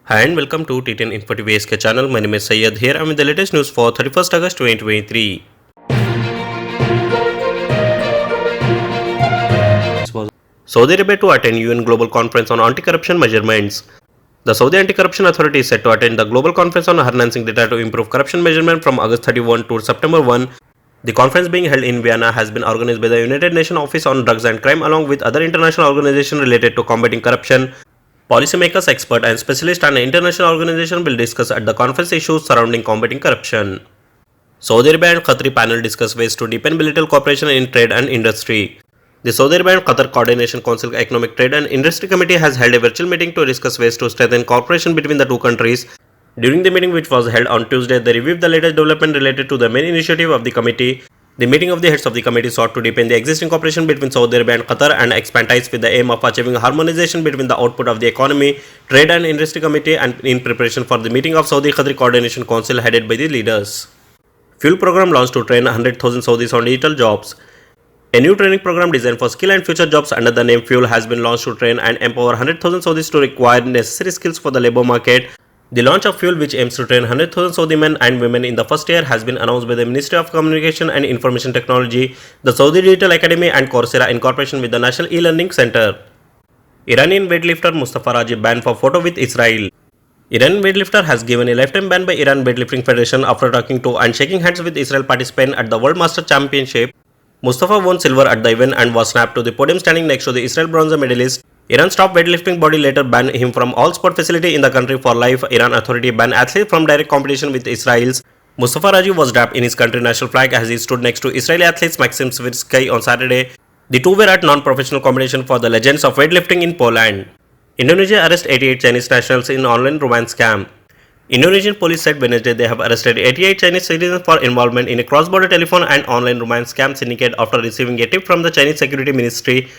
Hi and welcome to T10 Info TV SK channel. My name is Syed here. I'm with the latest news for 31st August 2023. Saudi Arabia to attend UN Global Conference on Anti-Corruption Measurements. The Saudi Anti-Corruption Authority is set to attend the Global Conference on Harnessing Data to Improve Corruption Measurement from August 31 to September 1. The conference being held in Vienna has been organized by the United Nations Office on Drugs and Crime along with other international organizations related to combating corruption. Policymakers, experts, and specialists and international organizations will discuss at the conference issues surrounding combating corruption. Saudi Arabia and Qatari panel discuss ways to deepen bilateral cooperation in trade and industry. The Saudi Arabia and Qatar Coordination Council Economic Trade and Industry Committee has held a virtual meeting to discuss ways to strengthen cooperation between the two countries. During the meeting, which was held on Tuesday, they reviewed the latest development related to the main initiative of the committee. The meeting of the heads of the committee sought to deepen the existing cooperation between Saudi Arabia and Qatar and expand ties with the aim of achieving harmonization between the output of the Economy, Trade and Industry Committee and in preparation for the meeting of Saudi-Qatari Coordination Council headed by the leaders. Fuel program launched to train 100,000 Saudis on digital jobs. A new training program designed for skill and future jobs under the name Fuel has been launched to train and empower 100,000 Saudis to acquire necessary skills for the labor market. The launch of Fuel, which aims to train 100,000 Saudi men and women in the first year, has been announced by the Ministry of Communication and Information Technology, the Saudi Digital Academy and Coursera in cooperation with the National E-Learning Center. Iranian weightlifter Mustafa Raji banned for photo with Israel. Iranian weightlifter has given a lifetime ban by Iran Weightlifting Federation after talking to and shaking hands with Israel participant at the World Master Championship. Mustafa won silver at the event and was snapped to the podium standing next to the Israel bronze medalist. Iran's top weightlifting body later banned him from all sport facility in the country for life. Iran authority banned athletes from direct competition with Israel's. Mustafa Raji was draped in his country national flag as he stood next to Israeli athletes Maxim Swirsky on Saturday. The two were at non-professional competition for the legends of weightlifting in Poland. Indonesia arrests 88 Chinese nationals in online romance scam. Indonesian police said Wednesday they have arrested 88 Chinese citizens for involvement in a cross-border telephone and online romance scam syndicate after receiving a tip from the Chinese Security Ministry.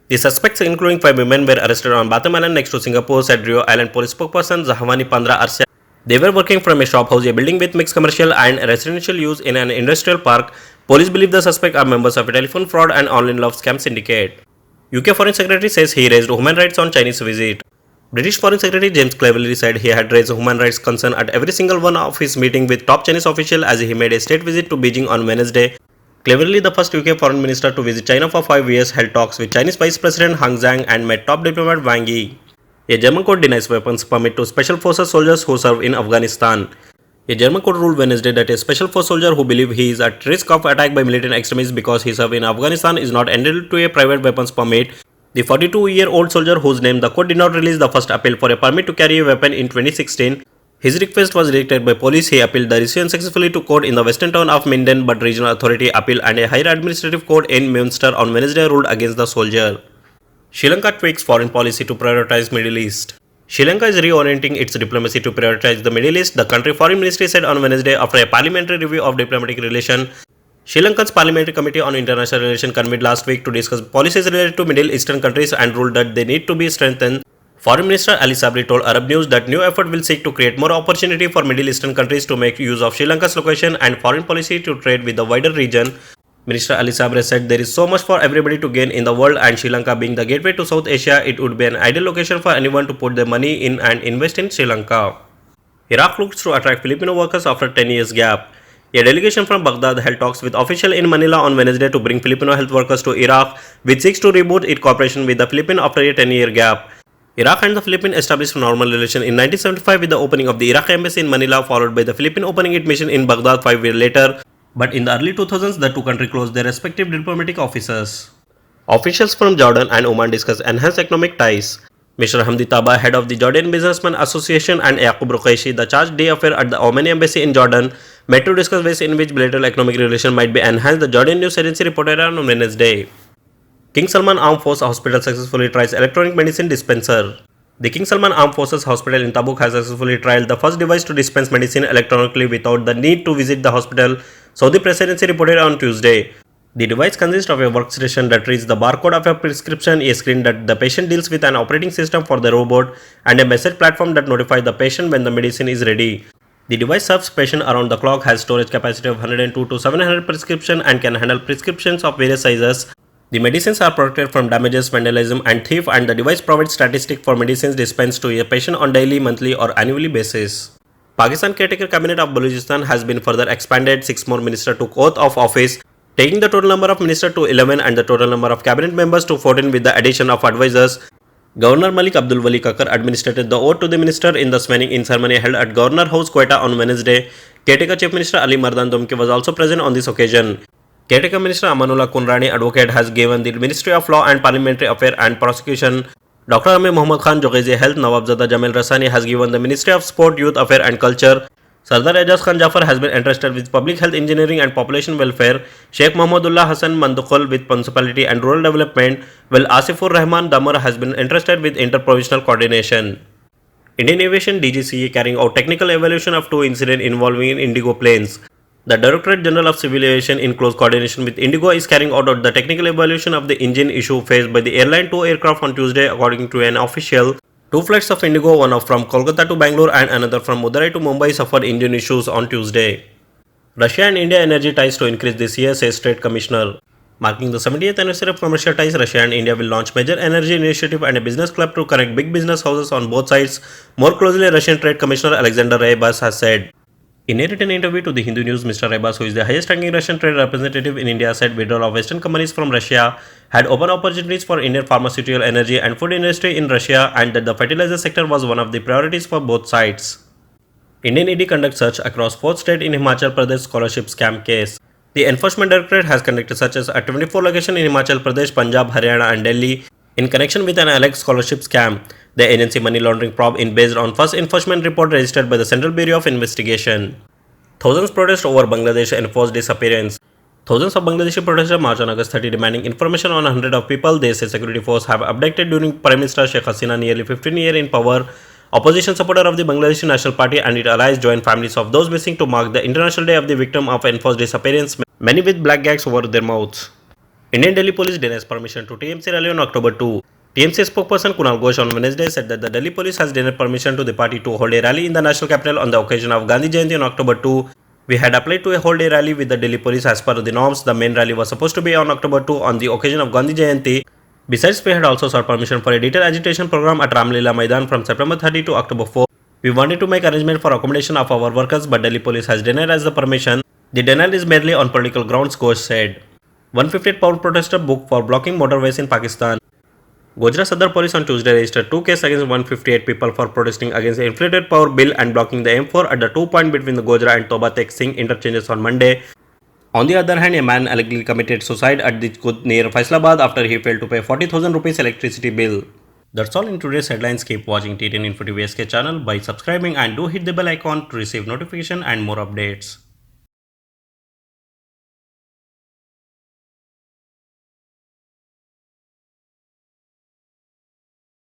The suspects, including 5 women, were arrested on Batam Island next to Singapore, said Rio Island police spokesperson Zahwani Pandra Arsya. They were working from a shop house, a building with mixed commercial and residential use in an industrial park. Police believe the suspects are members of a telephone fraud and online love scam syndicate. UK Foreign Secretary says he raised human rights on Chinese visit. British Foreign Secretary James Cleverly said he had raised human rights concern at every single one of his meetings with top Chinese officials as he made a state visit to Beijing on Wednesday. Cleverly, the first UK foreign minister to visit China for 5 years, held talks with Chinese Vice President Hang Zhang and met top diplomat Wang Yi. A German court denies weapons permit to Special Forces soldiers who serve in Afghanistan. A German court ruled Wednesday that a Special Force soldier who believes he is at risk of attack by militant extremists because he served in Afghanistan is not entitled to a private weapons permit. The 42-year-old soldier, whose name the court did not release, the first appeal for a permit to carry a weapon in 2016. His request was rejected by police. He appealed the decision successfully to court in the western town of Minden, but regional authority appeal and a higher administrative court in Munster on Wednesday ruled against the soldier. Sri Lanka tweaks foreign policy to prioritize Middle East. Sri Lanka is reorienting its diplomacy to prioritize the Middle East, the country foreign ministry said on Wednesday after a parliamentary review of diplomatic relations. Sri Lanka's Parliamentary Committee on International Relations convened last week to discuss policies related to Middle Eastern countries and ruled that they need to be strengthened. Foreign Minister Ali Sabri told Arab News that new effort will seek to create more opportunity for Middle Eastern countries to make use of Sri Lanka's location and foreign policy to trade with the wider region. Minister Ali Sabri said there is so much for everybody to gain in the world, and Sri Lanka being the gateway to South Asia, it would be an ideal location for anyone to put their money in and invest in Sri Lanka. Iraq looks to attract Filipino workers after 10 years gap. A delegation from Baghdad held talks with officials in Manila on Wednesday to bring Filipino health workers to Iraq, which seeks to reboot its cooperation with the Philippines after a 10-year gap. Iraq and the Philippines established normal relations in 1975 with the opening of the Iraq embassy in Manila, followed by the Philippines opening its mission in Baghdad 5 years later. But in the early 2000s, the two countries closed their respective diplomatic offices. Officials from Jordan and Oman discussed enhanced economic ties. Mr. Hamdi Taba, head of the Jordan Businessmen Association, and Yaqub Ruqaishi, the charge d'affaires at the Oman embassy in Jordan, met to discuss ways in which bilateral economic relations might be enhanced, the Jordan News Agency reported on Wednesday. King Salman Armed Forces Hospital successfully tries electronic medicine dispenser. The King Salman Armed Forces Hospital in Tabuk has successfully trialed the first device to dispense medicine electronically without the need to visit the hospital, Saudi Presidency reported on Tuesday. The device consists of a workstation that reads the barcode of a prescription, a screen that the patient deals with, an operating system for the robot, and a message platform that notifies the patient when the medicine is ready. The device serves patients around the clock, has storage capacity of 102 to 700 prescriptions, and can handle prescriptions of various sizes. The medicines are protected from damages, vandalism, and thief, and the device provides statistics for medicines dispensed to a patient on daily, monthly, or annually basis. Pakistan Caretaker Cabinet of Balochistan has been further expanded. 6 more ministers took oath of office, taking the total number of ministers to 11 and the total number of cabinet members to 14 with the addition of advisors. Governor Malik Abdul Wali Kakar administered the oath to the minister in the swearing-in ceremony held at Governor House, Quetta on Wednesday. Caretaker Chief Minister Ali Mardan Dumke was also present on this occasion. Caretaker Minister Amanullah Kunrani Advocate has given the Ministry of Law and Parliamentary Affairs and Prosecution. Dr. Amir Muhammad Khan Joghezi Health. Nawabzada Jamil Rasani has given the Ministry of Sport, Youth Affairs and Culture. Sardar Ejaz Khan Jafar has been entrusted with Public Health Engineering and Population Welfare. Sheikh Muhammadullah Hassan Mandukhul with Municipality and Rural Development, while Asifur Rahman Damar has been entrusted with Interprovincial Coordination. Indian Aviation DGCA carrying out technical evaluation of 2 incidents involving Indigo planes. The Directorate General of Civil Aviation, in close coordination with Indigo, is carrying out the technical evaluation of the engine issue faced by the airline. 2 aircraft on Tuesday, according to an official. 2 flights of Indigo, one from Kolkata to Bangalore and another from Madurai to Mumbai, suffered engine issues on Tuesday. Russia and India energy ties to increase this year, says Trade Commissioner. Marking the 70th anniversary of commercial ties, Russia and India will launch major energy initiative and a business club to connect big business houses on both sides. More closely, Russian Trade Commissioner Alexander Rybas has said. In a written interview to the Hindu News, Mr. Rybas, who is the highest-ranking Russian trade representative in India, said withdrawal of Western companies from Russia had opened opportunities for Indian pharmaceutical, energy and food industry in Russia, and that the fertilizer sector was one of the priorities for both sides. Indian ED conducts search across 4th state in Himachal Pradesh scholarship scam case. The Enforcement Directorate has conducted searches at 24 locations in Himachal Pradesh, Punjab, Haryana and Delhi in connection with an alleged scholarship scam. The agency money laundering probe is based on first enforcement report registered by the Central Bureau of Investigation. Thousands protest over Bangladesh enforced disappearance. Thousands of Bangladeshi protesters marched on August 30 demanding information on hundreds of people they say security forces have abducted during Prime Minister Sheikh Hasina nearly 15 years in power. Opposition supporter of the Bangladeshi National Party and its allies joined families of those missing to mark the International Day of the Victim of Enforced Disappearance, many with black gags over their mouths. Indian Delhi Police denies permission to TMC rally on October 2. TMC spokesperson Kunal Ghosh on Wednesday said that the Delhi Police has denied permission to the party to hold a rally in the national capital on the occasion of Gandhi Jayanti on October 2. We had applied to hold a rally with the Delhi Police as per the norms. The main rally was supposed to be on October 2 on the occasion of Gandhi Jayanti. Besides, we had also sought permission for a detailed agitation program at Ramlila Maidan from September 30 to October 4. We wanted to make arrangement for accommodation of our workers, but Delhi Police has denied us the permission. The denial is merely on political grounds, Ghosh said. 158 power protester booked for blocking motorways in Pakistan. Gujarat Sadar Police on Tuesday registered 2 cases against 158 people for protesting against the inflated power bill and blocking the M4 at the 2-point between the Gojra and Toba Tek Singh interchanges on Monday. On the other hand, a man allegedly committed suicide at the Kud near Faisalabad after he failed to pay 40,000 rupees electricity bill. That's all in today's headlines. Keep watching TTN Info TV SK channel by subscribing and do hit the bell icon to receive notification and more updates.